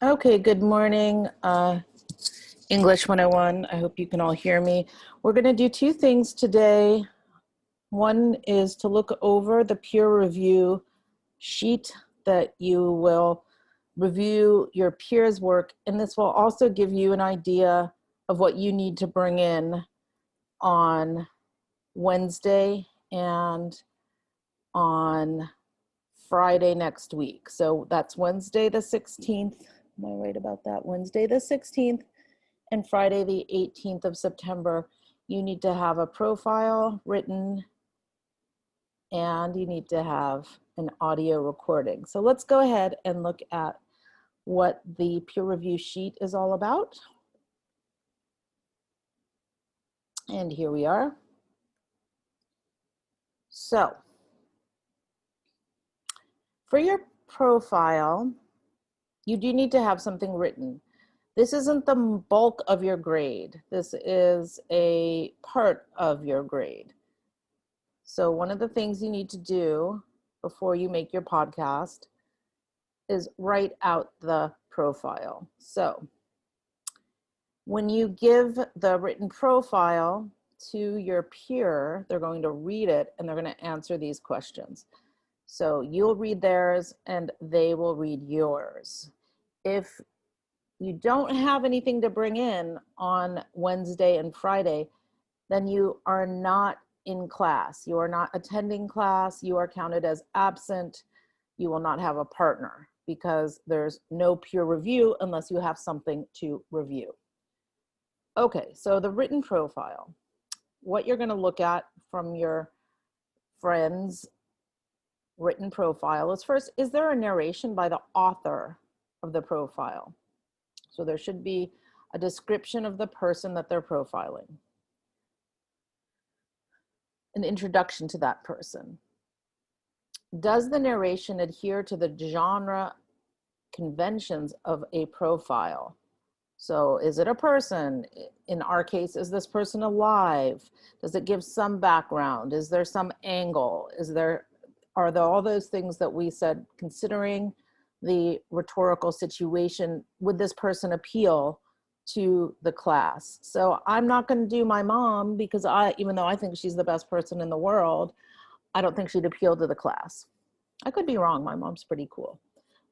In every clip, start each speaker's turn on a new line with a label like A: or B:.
A: Okay, good morning, English 101. I hope you can all hear me. We're going to do two things today. One is to look over the peer review sheet that you will review your peers' work, and this will also give you an idea of what you need to bring in on Wednesday and on Friday next week. So that's Wednesday the 16th. Am I right about that? Wednesday the 16th and Friday the 18th of September. You need to have a profile written and you need to have an audio recording. So let's go ahead and look at what the peer review sheet is all about. And here we are. So for your profile, you do need to have something written. This isn't the bulk of your grade. This is a part of your grade. So one of the things you need to do before you make your podcast is write out the profile. So when you give the written profile to your peer, they're going to read it and they're going to answer these questions. So you'll read theirs and they will read yours. If you don't have anything to bring in on Wednesday and Friday, then you are not in class. You are not attending class. You are counted as absent. You will not have a partner because there's no peer review unless you have something to review. Okay, so the written profile. What you're going to look at from your friend's written profile is first, is there a narration by the author of the profile? So there should be a description of the person that they're profiling, an introduction to that person. Does the narration adhere to the genre conventions of a profile? So is it a person? In our case, is this person alive? Does it give some background? Is there some angle? Are there all those things that we said, considering the rhetorical situation, would this person appeal to the class? So I'm not going to do my mom because even though I think she's the best person in the world, I don't think she'd appeal to the class. I could be wrong. My mom's pretty cool.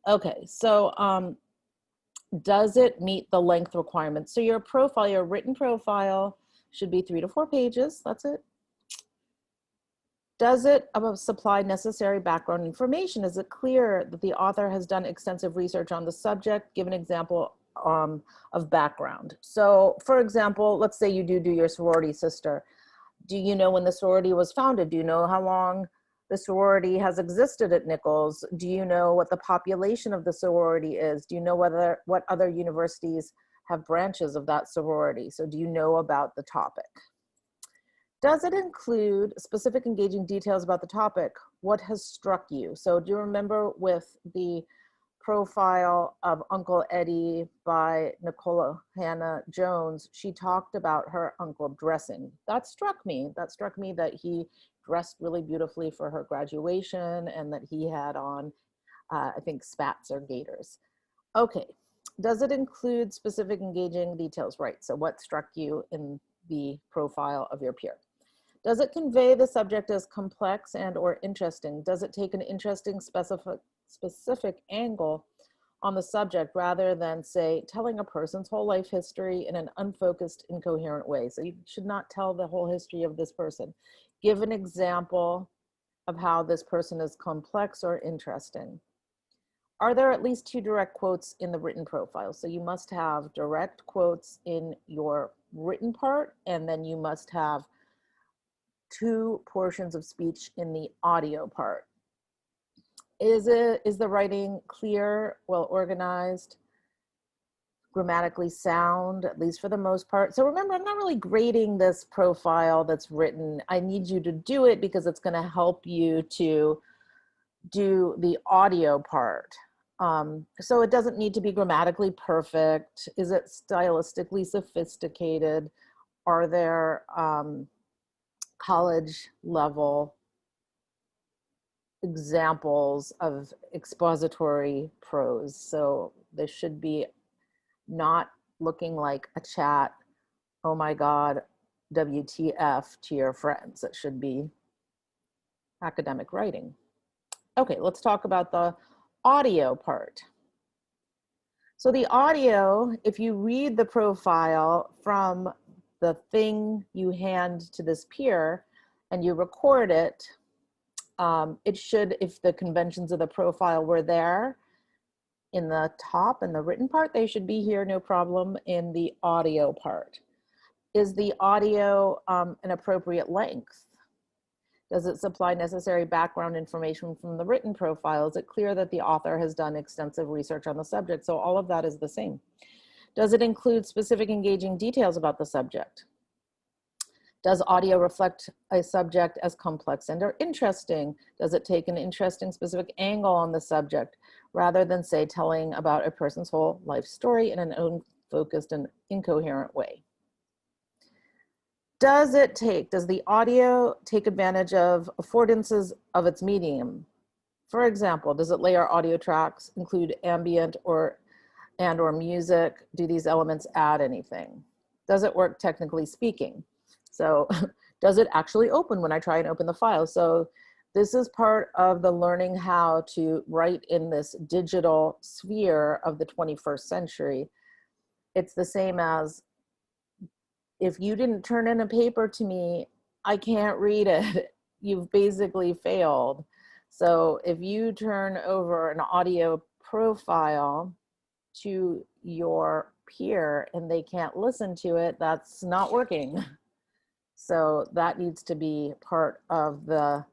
A: Okay, so does it meet the length requirements? So your profile, your written profile should be 3 to 4 pages. That's it. Does it supply necessary background information? Is it clear that the author has done extensive research on the subject? Give an example of background. So for example, let's say you do your sorority sister. Do you know when the sorority was founded? Do you know how long the sorority has existed at Nichols? Do you know what the population of the sorority is? Do you know what other universities have branches of that sorority? So do you know about the topic? Does it include specific engaging details about the topic? What has struck you? So do you remember with the profile of Uncle Eddie by Nicola Hannah Jones, she talked about her uncle dressing. That struck me. That struck me that he dressed really beautifully for her graduation and that he had on, I think, spats or gaiters. Okay, does it include specific engaging details? Right, so what struck you in the profile of your peer? Does it convey the subject as complex and or interesting? Does it take an interesting specific angle on the subject rather than, say, telling a person's whole life history in an unfocused, incoherent way? So you should not tell the whole history of this person. Give an example of how this person is complex or interesting. Are there at least 2 direct quotes in the written profile? So you must have direct quotes in your written part, and then you must have 2 portions of speech in the audio part. Is the writing clear, well organized, grammatically sound, at least for the most part? So remember, I'm not really grading this profile that's written. I need you to do it because it's going to help you to do the audio part. So it doesn't need to be grammatically perfect. Is it stylistically sophisticated? Are there college level examples of expository prose? So This should be not looking like a chat, oh my God, WTF to your friends. It should be academic writing. Okay, let's talk about the audio part. So the audio, if you read the profile from the thing you hand to this peer and you record it, it should, if the conventions of the profile were there in the top and the written part, they should be here, no problem, in the audio part. Is the audio an appropriate length? Does it supply necessary background information from the written profile? Is it clear that the author has done extensive research on the subject? So all of that is the same. Does it include specific engaging details about the subject? Does audio reflect a subject as complex and or interesting? Does it take an interesting specific angle on the subject rather than, say, telling about a person's whole life story in an unfocused and incoherent way? Does the audio take advantage of affordances of its medium? For example, does it layer audio tracks, include ambient or music? Do these elements add anything? Does it work technically speaking? So does it actually open when I try and open the file? So this is part of the learning how to write in this digital sphere of the 21st century. It's the same as, if you didn't turn in a paper to me, I can't read it. You've basically failed. So if you turn over an audio profile to your peer and they can't listen to it, that's not working. So that needs to be part of the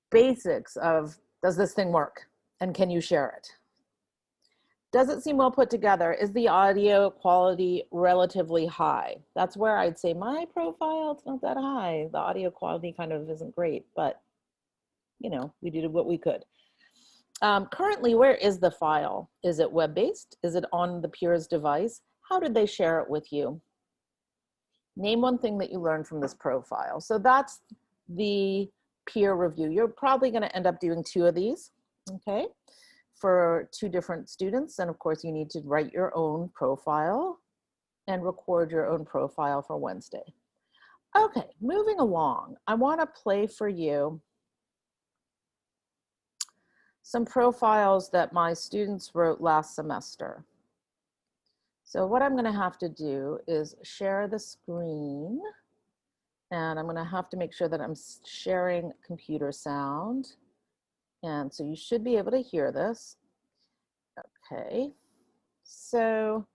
A: basics of, does this thing work? And can you share it? Does it seem well put together? Is the audio quality relatively high? That's where I'd say my profile, it's not that high. The audio quality kind of isn't great, but you know, we did what we could. Currently, where is the file? Is it web-based? Is it on the peer's device? How did they share it with you? Name one thing that you learned from this profile. So that's the peer review. You're probably going to end up doing 2 of these, okay, for 2 different students. And of course, you need to write your own profile and record your own profile for Wednesday. Okay, moving along. I want to play for you some profiles that my students wrote last semester. So what I'm going to have to do is share the screen, and I'm going to have to make sure that I'm sharing computer sound. And so you should be able to hear this. Okay, so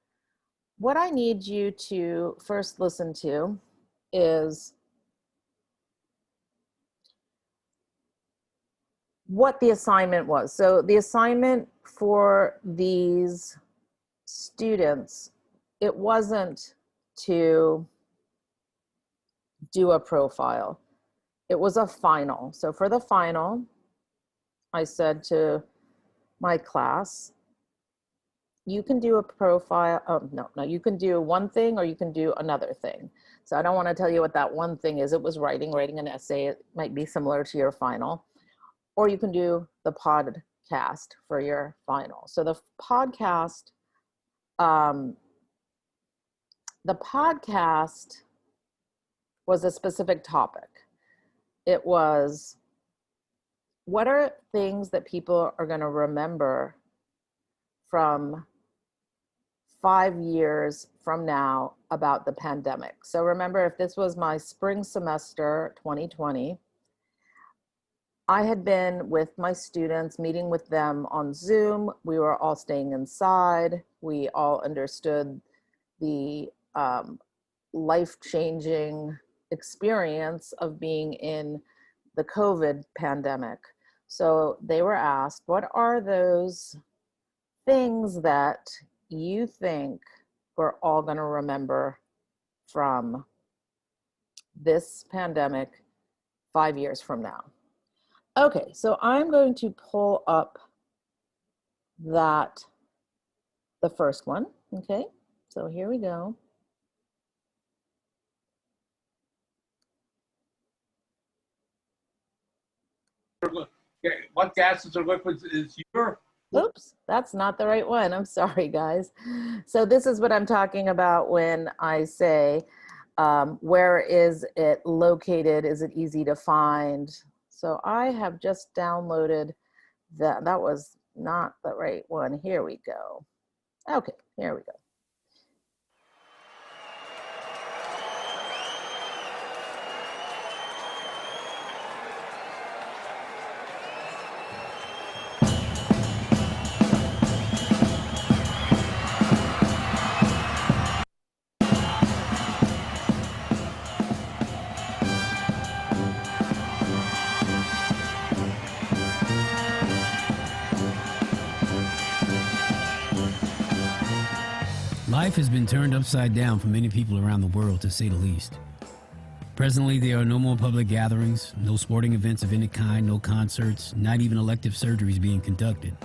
A: what I need you to first listen to is what the assignment was. So the assignment for these students, it wasn't to do a profile. It was a final. So for the final, I said to my class, you can do a profile. Oh, no, you can do one thing or you can do another thing. So I don't want to tell you what that one thing is. It was writing an essay. It might be similar to your final. Or you can do the podcast for your final. So the podcast was a specific topic. It was, what are things that people are going to remember from 5 years from now about the pandemic? So remember, if this was my spring semester 2020, I had been with my students, meeting with them on Zoom. We were all staying inside. We all understood the life-changing experience of being in the COVID pandemic. So they were asked, what are those things that you think we're all going to remember from this pandemic 5 years from now? Okay, so I'm going to pull up the first one. Okay, so here we go.
B: What gases or liquids is your
A: Oops, that's not the right one. I'm sorry, guys. So this is what I'm talking about when I say, where is it located? Is it easy to find? So I have just downloaded that. That was not the right one. Here we go. Okay, here we go.
B: Life has been turned upside down for many people around the world, to say the least. Presently, there are no more public gatherings, no sporting events of any kind, no concerts, not even elective surgeries being conducted.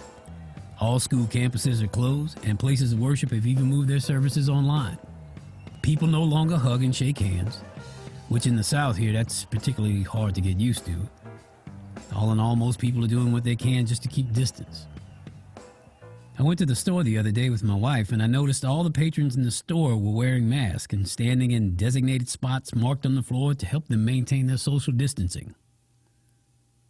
B: All school campuses are closed, and places of worship have even moved their services online. People no longer hug and shake hands, which in the South here, that's particularly hard to get used to. All in all, most people are doing what they can just to keep distance. I went to the store the other day with my wife, and I noticed all the patrons in the store were wearing masks and standing in designated spots marked on the floor to help them maintain their social distancing.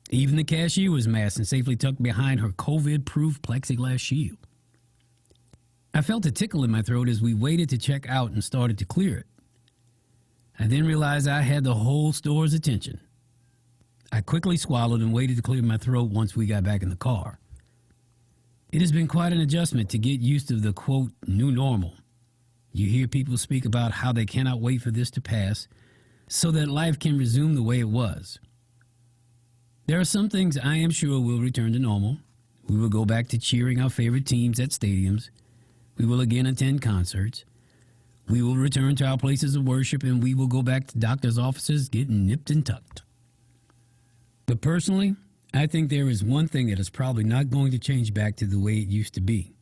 B: Even the cashier was masked and safely tucked behind her COVID-proof plexiglass shield. I felt a tickle in my throat as we waited to check out and started to clear it. I then realized I had the whole store's attention. I quickly swallowed and waited to clear my throat once we got back in the car. It has been quite an adjustment to get used to the, quote, new normal. You hear people speak about how they cannot wait for this to pass so that life can resume the way it was. There are some things I am sure will return to normal. We will go back to cheering our favorite teams at stadiums. We will again attend concerts. We will return to our places of worship, and we will go back to doctors' offices getting nipped and tucked. But personally, I think there is one thing that is probably not going to change back to the way it used to be,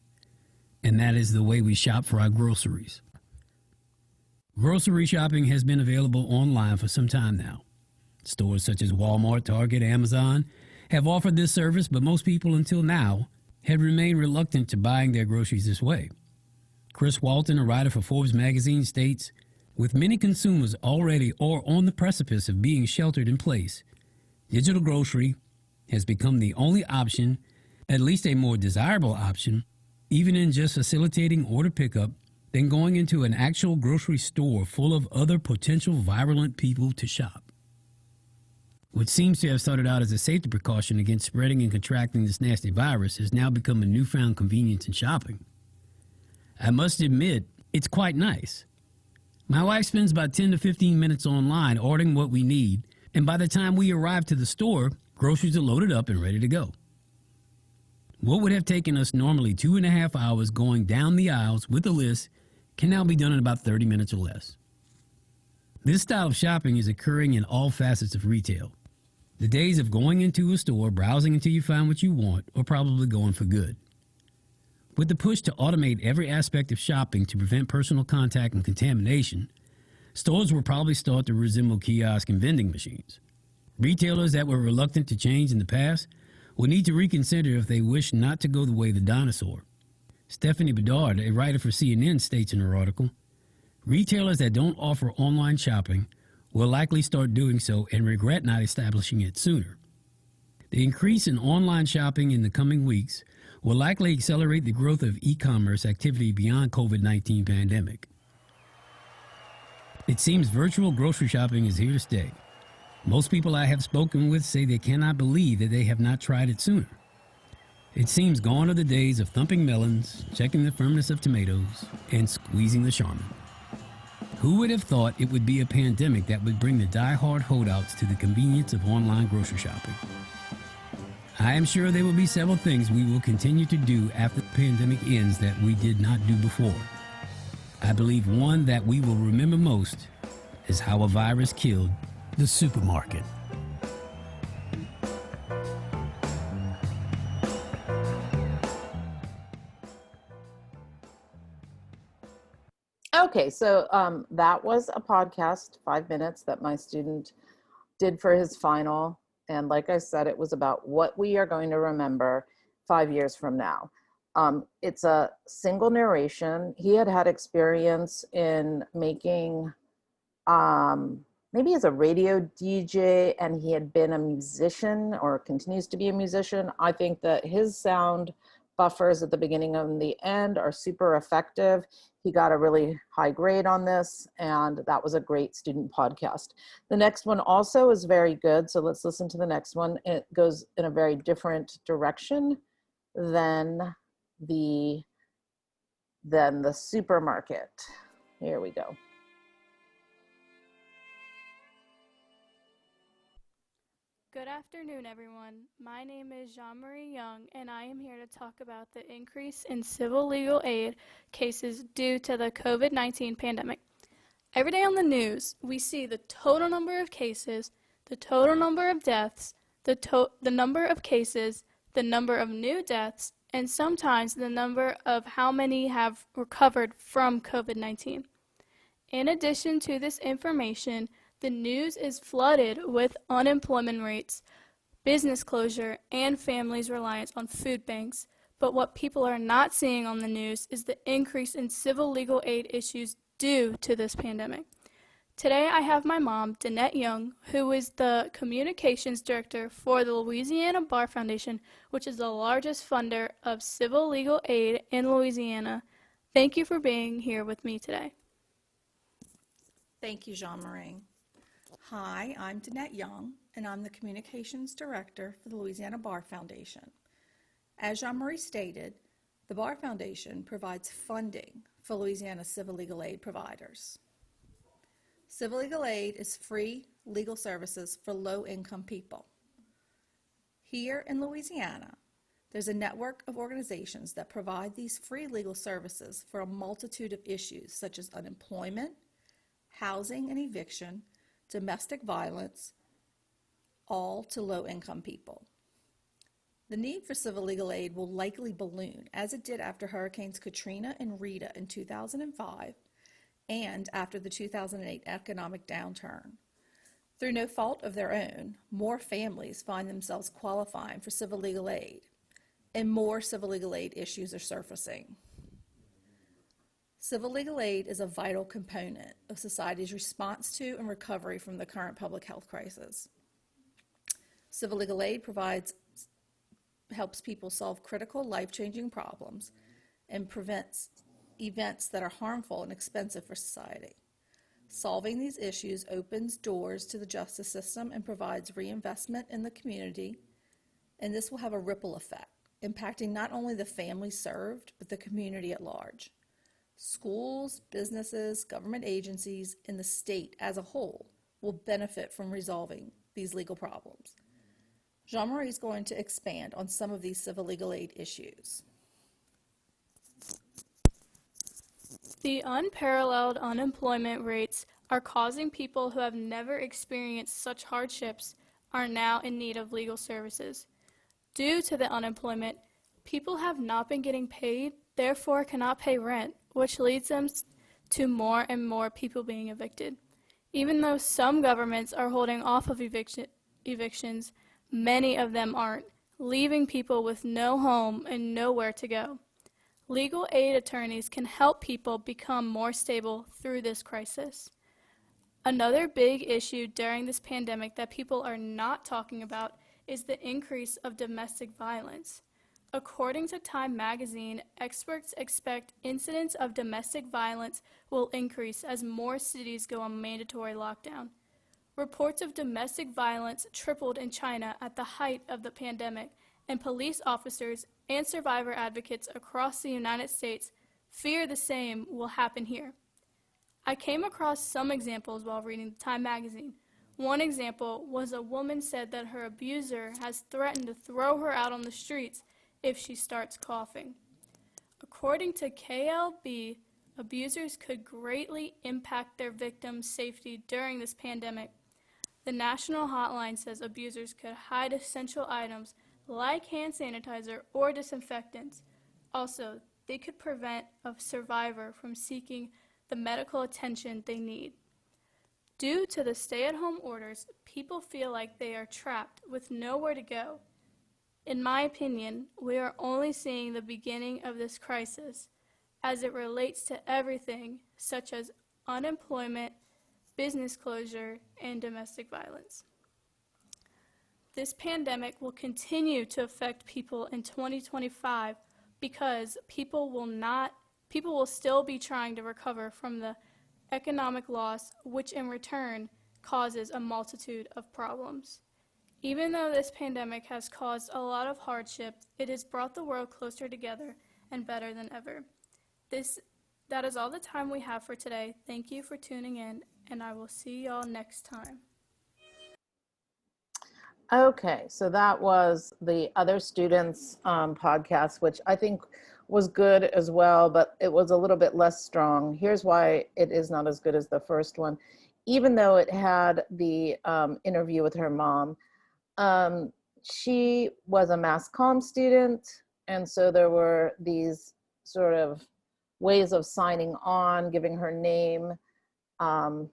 B: and that is the way we shop for our groceries. Grocery shopping has been available online for some time now. Stores such as Walmart, Target, Amazon have offered this service, but most people until now had remained reluctant to buying their groceries this way. Chris Walton, a writer for Forbes magazine, states, with many consumers already or on the precipice of being sheltered in place, digital grocery has become the only option, at least a more desirable option, even in just facilitating order pickup, than going into an actual grocery store full of other potential virulent people to shop. What seems to have started out as a safety precaution against spreading and contracting this nasty virus has now become a newfound convenience in shopping. I must admit, it's quite nice. My wife spends about 10 to 15 minutes online ordering what we need, and by the time we arrive to the store, groceries are loaded up and ready to go. What would have taken us normally 2.5 hours going down the aisles with a list can now be done in about 30 minutes or less. This style of shopping is occurring in all facets of retail. The days of going into a store, browsing until you find what you want, are probably gone for good. With the push to automate every aspect of shopping to prevent personal contact and contamination, stores will probably start to resemble kiosks and vending machines. Retailers that were reluctant to change in the past will need to reconsider if they wish not to go the way of the dinosaur. Stephanie Bedard, a writer for CNN, states in her article, retailers that don't offer online shopping will likely start doing so and regret not establishing it sooner. The increase in online shopping in the coming weeks will likely accelerate the growth of e-commerce activity beyond COVID-19 pandemic. It seems virtual grocery shopping is here to stay. Most people I have spoken with say they cannot believe that they have not tried it sooner. It seems gone are the days of thumping melons, checking the firmness of tomatoes, and squeezing the Charmin. Who would have thought it would be a pandemic that would bring the die-hard holdouts to the convenience of online grocery shopping? I am sure there will be several things we will continue to do after the pandemic ends that we did not do before. I believe one that we will remember most is how a virus killed the supermarket.
A: Okay, so that was a podcast, 5 minutes, that my student did for his final. And like I said, it was about what we are going to remember 5 years from now. It's a single narration. He had had experience in making, maybe as a radio DJ, and he had been a musician or continues to be a musician. I think that his sound buffers at the beginning and the end are super effective. He got a really high grade on this, and that was a great student podcast. The next one also is very good, so let's listen to the next one. It goes in a very different direction than the supermarket. Here we go.
C: Good afternoon, everyone. My name is Jean-Marie Young, and I am here to talk about the increase in civil legal aid cases due to the COVID-19 pandemic. Every day on the news, we see the total number of cases, the total number of deaths, the number of cases, the number of new deaths, and sometimes the number of how many have recovered from COVID-19. In addition to this information, the news is flooded with unemployment rates, business closure, and families' reliance on food banks. But what people are not seeing on the news is the increase in civil legal aid issues due to this pandemic. Today I have my mom, Danette Young, who is the communications director for the Louisiana Bar Foundation, which is the largest funder of civil legal aid in Louisiana. Thank you for being here with me today.
D: Thank you, Jean-Marie. Hi, I'm Danette Young, and I'm the Communications Director for the Louisiana Bar Foundation. As Jean-Marie stated, the Bar Foundation provides funding for Louisiana civil legal aid providers. Civil legal aid is free legal services for low-income people. Here in Louisiana, there's a network of organizations that provide these free legal services for a multitude of issues such as unemployment, housing and eviction, domestic violence, all to low-income people. The need for civil legal aid will likely balloon, as it did after Hurricanes Katrina and Rita in 2005 and after the 2008 economic downturn. Through no fault of their own, more families find themselves qualifying for civil legal aid, and more civil legal aid issues are surfacing. Civil legal aid is a vital component of society's response to and recovery from the current public health crisis. Civil legal aid helps people solve critical life-changing problems and prevents events that are harmful and expensive for society. Solving these issues opens doors to the justice system and provides reinvestment in the community, and this will have a ripple effect, impacting not only the family served, but the community at large. Schools, businesses, government agencies, and the state as a whole will benefit from resolving these legal problems. Jean-Marie is going to expand on some of these civil legal aid issues.
C: The unparalleled unemployment rates are causing people who have never experienced such hardships are now in need of legal services. Due to the unemployment, people have not been getting paid, therefore cannot pay rent, which leads them to more and more people being evicted. Even though some governments are holding off of evictions, many of them aren't, leaving people with no home and nowhere to go. Legal aid attorneys can help people become more stable through this crisis. Another big issue during this pandemic that people are not talking about is the increase of domestic violence. According to Time magazine, experts expect incidents of domestic violence will increase as more cities go on mandatory lockdown. Reports of domestic violence tripled in China at the height of the pandemic, and police officers and survivor advocates across the United States fear the same will happen here. I came across some examples while reading Time magazine. One example was a woman said that her abuser has threatened to throw her out on the streets if she starts coughing. According to KLB, abusers could greatly impact their victims' safety during this pandemic. The national hotline says abusers could hide essential items like hand sanitizer or disinfectants. Also, they could prevent a survivor from seeking the medical attention they need. Due to the stay-at-home orders, people feel like they are trapped with nowhere to go. In my opinion, we are only seeing the beginning of this crisis as it relates to everything such as unemployment, business closure, and domestic violence. This pandemic will continue to affect people in 2025 because people will still be trying to recover from the economic loss, which in return causes a multitude of problems. Even though this pandemic has caused a lot of hardship, it has brought the world closer together and better than ever. That is all the time we have for today. Thank you for tuning in, and I will see y'all next time.
A: Okay, so that was the other students podcast, which I think was good as well, but it was a little bit less strong. Here's why it is not as good as the first one. Even though it had the interview with her mom, she was a mass comm student, and so there were these sort of ways of signing on, giving her name to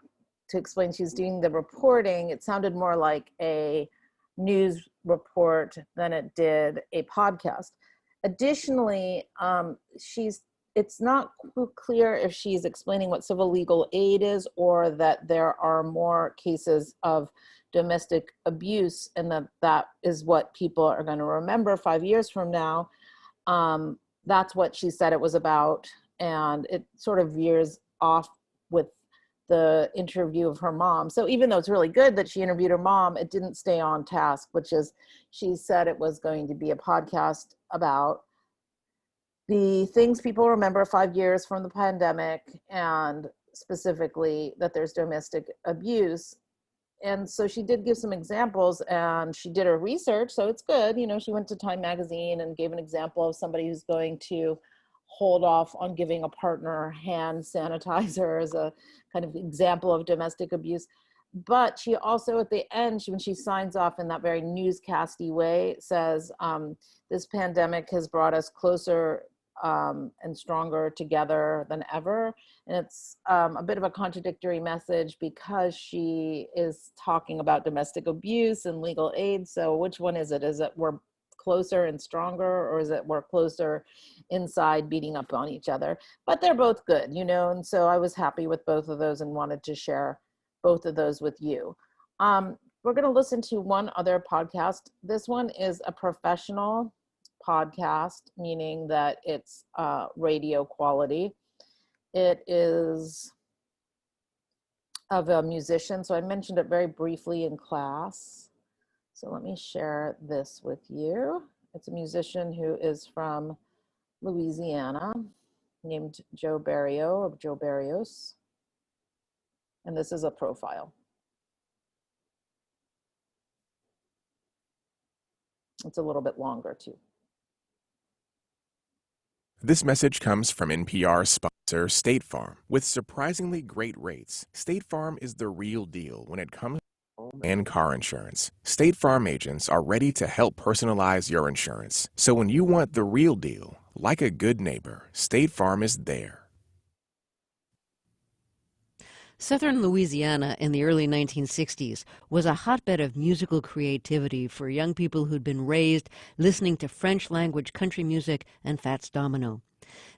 A: explain she's doing the reporting. It sounded more like a news report than it did a podcast. Additionally, it's not clear if she's explaining what civil legal aid is or that there are more cases of domestic abuse and that is what people are going to remember 5 years from now. That's what she said it was about, and it sort of veers off with the interview of her mom. So even though it's really good that she interviewed her mom, it didn't stay on task, which is she said it was going to be a podcast about the things people remember 5 years from the pandemic, and specifically that there's domestic abuse. And so she did give some examples, and she did her research, so it's good. You know, she went to Time Magazine and gave an example of somebody who's going to hold off on giving a partner hand sanitizer as a kind of example of domestic abuse. But she also, at the end, when she signs off in that very newscasty way, says, this pandemic has brought us closer and stronger together than ever. And it's a bit of a contradictory message because she is talking about domestic abuse and legal aid. So which one is it? Is it we're closer and stronger, or is it we're closer inside beating up on each other? But they're both good, you know, and so I was happy with both of those and wanted to share both of those with you. We're going to listen to one other podcast. This one is a professional podcast, meaning that it's radio quality. It is of a musician, so I mentioned it very briefly in class. So let me share this with you. It's a musician who is from Louisiana, named Joe Barrio of Joe Barrios. And this is a profile. It's a little bit longer too.
E: This message comes from NPR sponsor State Farm. With surprisingly great rates, State Farm is the real deal when it comes to home and car insurance. State Farm agents are ready to help personalize your insurance. So when you want the real deal, like a good neighbor, State Farm is there.
F: Southern Louisiana in the early 1960s was a hotbed of musical creativity for young people who'd been raised listening to French-language country music and Fats Domino.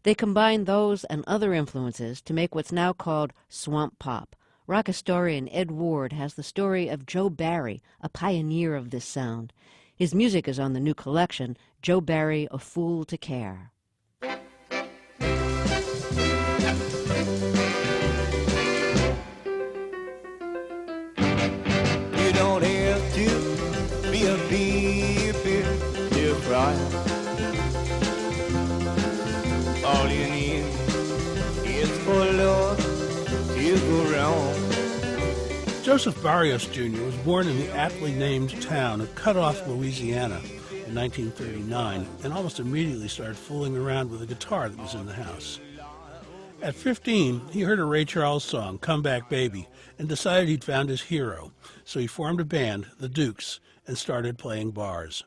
F: They combined those and other influences to make what's now called swamp pop. Rock historian Ed Ward has the story of Joe Barry, a pioneer of this sound. His music is on the new collection, Joe Barry, A Fool to Care.
G: You don't have to be a baby to cry. All you need is for love to go round.
H: Joseph Barrios Jr. was born in the aptly named town of Cut Off, Louisiana in 1939 and almost immediately started fooling around with a guitar that was in the house. At 15, he heard a Ray Charles song, Come Back Baby, and decided he'd found his hero, so he formed a band, the Dukes, and started playing bars.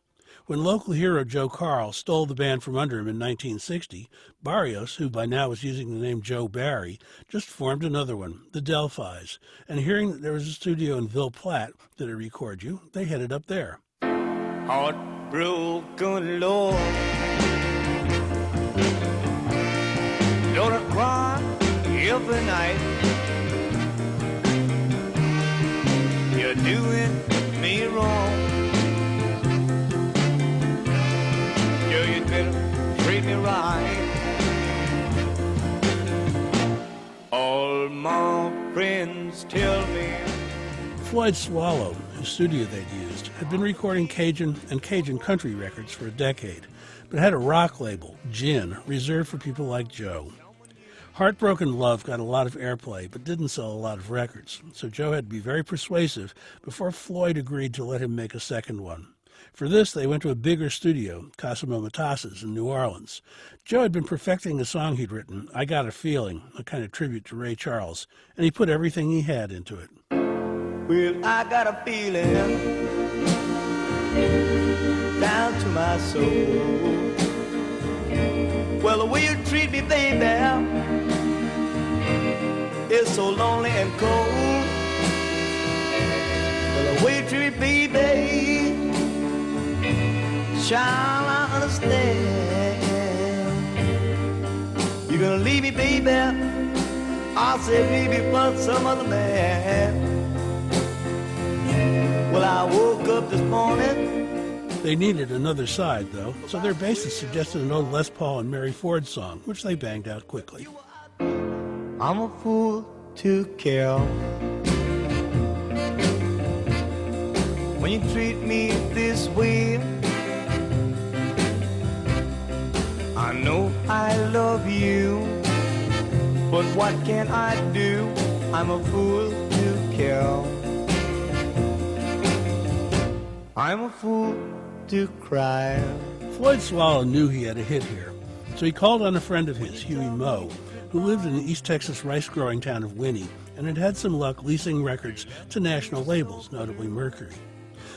H: When local hero Joe Carl stole the band from under him in 1960, Barrios, who by now was using the name Joe Barry, just formed another one, the Delphis, and hearing that there was a studio in Ville Platte that would record you, they headed up there.
G: Hot broken Lord. Don't I cry every night? You're doing me wrong. Girl, you'd better treat me right. All my friends tell me.
H: Floyd Swallow, whose studio they'd used, had been recording Cajun and Cajun country records for a decade, but had a rock label, Gin, reserved for people like Joe. Heartbroken Love got a lot of airplay, but didn't sell a lot of records, so Joe had to be very persuasive before Floyd agreed to let him make a second one. For this, they went to a bigger studio, Cosimo Matassa's in New Orleans. Joe had been perfecting a song he'd written, I Got a Feeling, a kind of tribute to Ray Charles, and he put everything he had into it.
G: Well, I got a feeling down to my soul. Well, the way you treat me, baby, is so lonely and cold. Well, the way you treat me, baby, shall I understand? You're gonna leave me, baby, I'll say baby for some other man. Well, I woke up this morning.
H: They needed another side, though, so their bassist suggested an old Les Paul and Mary Ford song, which they banged out quickly.
G: I'm a fool to care when you treat me this way. I know I love you, but what can I do? I'm a fool to care. I'm a fool to cry.
H: Floyd Swallow knew he had a hit here, so he called on a friend of his, Huey Moe, who lived in the East Texas rice-growing town of Winnie and had had some luck leasing records to national labels, notably Mercury.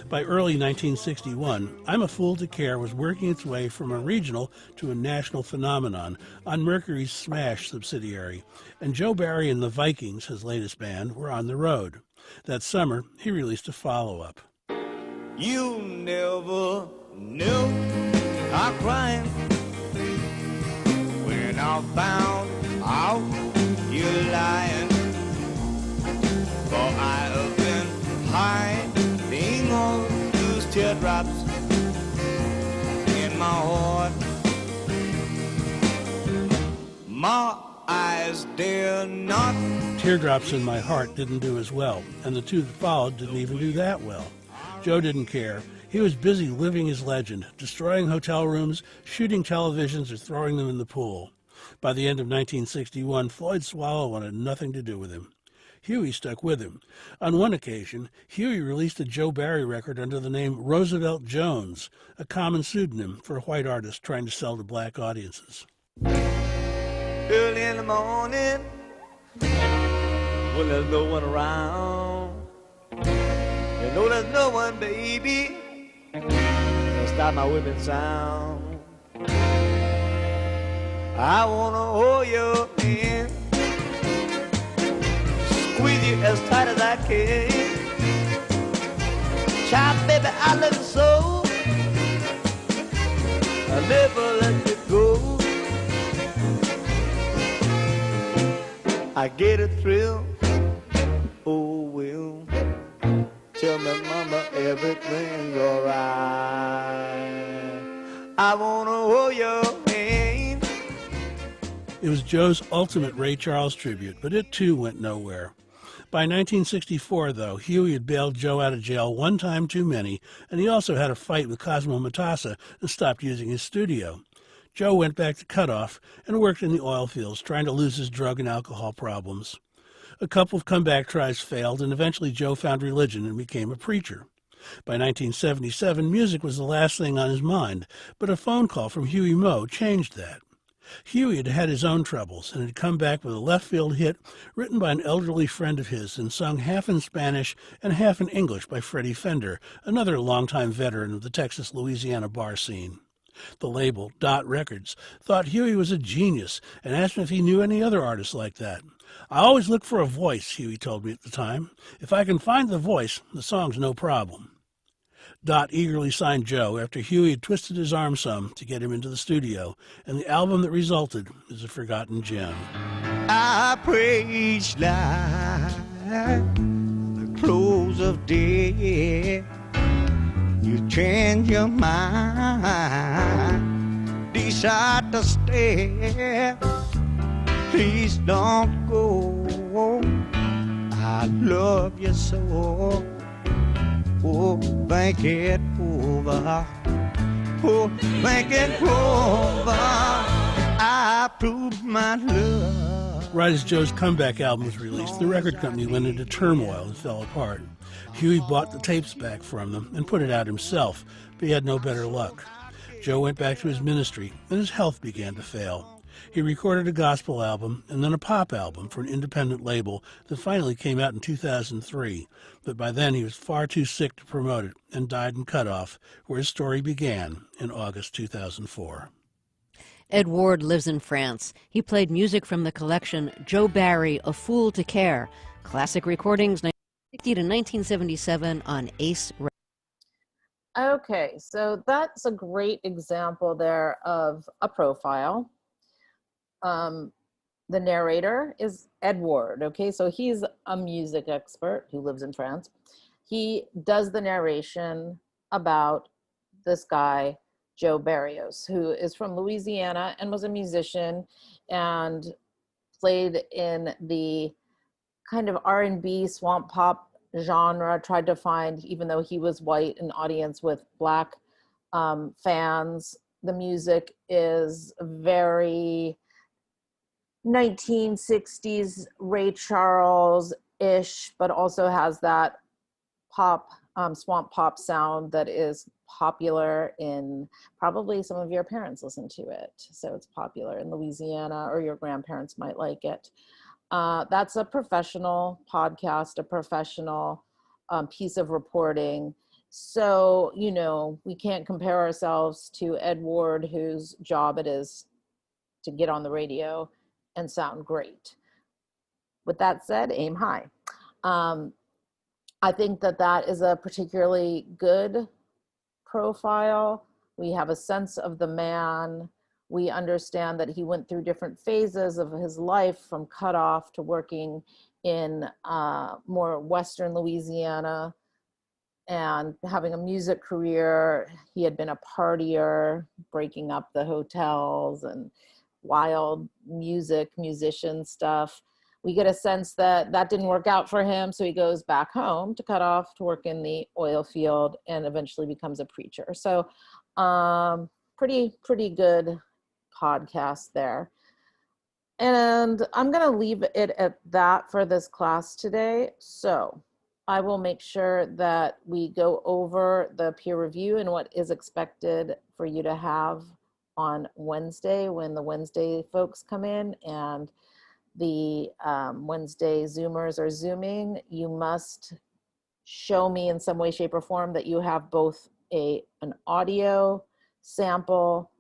H: By early 1961, I'm a Fool to Care was working its way from a regional to a national phenomenon on Mercury's Smash subsidiary, and Joe Barry and the Vikings, his latest band, were on the road. That summer, he released a follow-up.
G: You never knew I cried when I found out you're lying. For I have been hiding all those teardrops in my heart. My eyes dare not.
H: Teardrops in My Heart didn't do as well, and the two that followed didn't even do that well. Joe didn't care. He was busy living his legend, destroying hotel rooms, shooting televisions, or throwing them in the pool. By the end of 1961, Floyd Swallow wanted nothing to do with him. Huey stuck with him. On one occasion, Huey released a Joe Barry record under the name Roosevelt Jones, a common pseudonym for a white artist trying to sell to black audiences.
G: Early in the morning, when there's no one around, you know there's no one, baby, to stop my whipping sound. I wanna hold your hand, squeeze you as tight as I can. Child, baby, I love you so, I'll never let you go. I get a thrill, oh well. Tell me, mama, everything's alright. I wanna hold your hand.
H: It was Joe's ultimate Ray Charles tribute, but it too went nowhere. By 1964, though, Huey had bailed Joe out of jail one time too many, and he also had a fight with Cosimo Matassa and stopped using his studio. Joe went back to Cutoff and worked in the oil fields, trying to lose his drug and alcohol problems. A couple of comeback tries failed, and eventually Joe found religion and became a preacher. By 1977, music was the last thing on his mind, but a phone call from Huey Moe changed that. Huey had had his own troubles and had come back with a left-field hit written by an elderly friend of his and sung half in Spanish and half in English by Freddie Fender, another longtime veteran of the Texas-Louisiana bar scene. The label, Dot Records, thought Huey was a genius and asked him if he knew any other artists like that. "I always look for a voice," Huey told me at the time. "If I can find the voice, the song's no problem." Dot eagerly signed Joe after Huey had twisted his arm some to get him into the studio, and the album that resulted is a forgotten gem.
G: I praise life, the close of day. You change your mind, decide to stay. Please don't go. I love you so. Oh, think it over. Oh, think it over. I proved my love.
H: Right as Joe's comeback album was released, the record company went into turmoil and fell apart. Huey bought the tapes back from them and put it out himself, but he had no better luck. Joe went back to his ministry, and his health began to fail. He recorded a gospel album and then a pop album for an independent label that finally came out in 2003, but by then he was far too sick to promote it and died in Cutoff, where his story began in August 2004.
F: Ed Ward lives in France. He played music from the collection Joe Barry, A Fool to Care, classic recordings 1960 to 1977 on Ace Records.
A: Okay, so that's a great example there of a profile. The narrator is Ed Ward, okay? So he's a music expert who lives in France. He does the narration about this guy, Joe Barrios, who is from Louisiana and was a musician and played in the kind of R&B swamp pop genre, tried to find, even though he was white, an audience with Black fans. The music is very 1960s Ray Charles-ish, but also has that pop, swamp pop sound that is popular in, probably some of your parents listen to it. So it's popular in Louisiana, or your grandparents might like it. That's a professional podcast, a professional piece of reporting. So, you know, we can't compare ourselves to Ed Ward, whose job it is to get on the radio and sound great. With that said, aim high. I think that that is a particularly good profile. We have a sense of the man. We understand that he went through different phases of his life, from Cutoff to working in more Western Louisiana and having a music career. He had been a partier, breaking up the hotels and wild musician stuff. We get a sense that that didn't work out for him, so he goes back home to Cutoff to work in the oil field and eventually becomes a preacher. So pretty good podcast there. And I'm going to leave it at that for this class today. So I will make sure that we go over the peer review and what is expected for you to have on Wednesday when the Wednesday folks come in, and the Wednesday Zoomers are Zooming. You must show me in some way, shape, or form that you have both an audio sample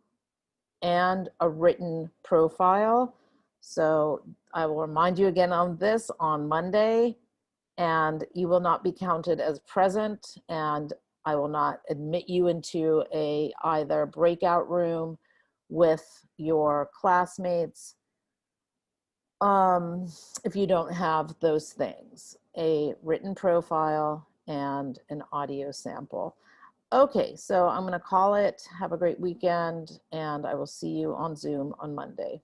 A: and a written profile. So I will remind you again on this on Monday, and you will not be counted as present, and I will not admit you into either breakout room with your classmates if you don't have those things, a written profile and an audio sample. Okay, so I'm going to call it. Have a great weekend, and I will see you on Zoom on Monday.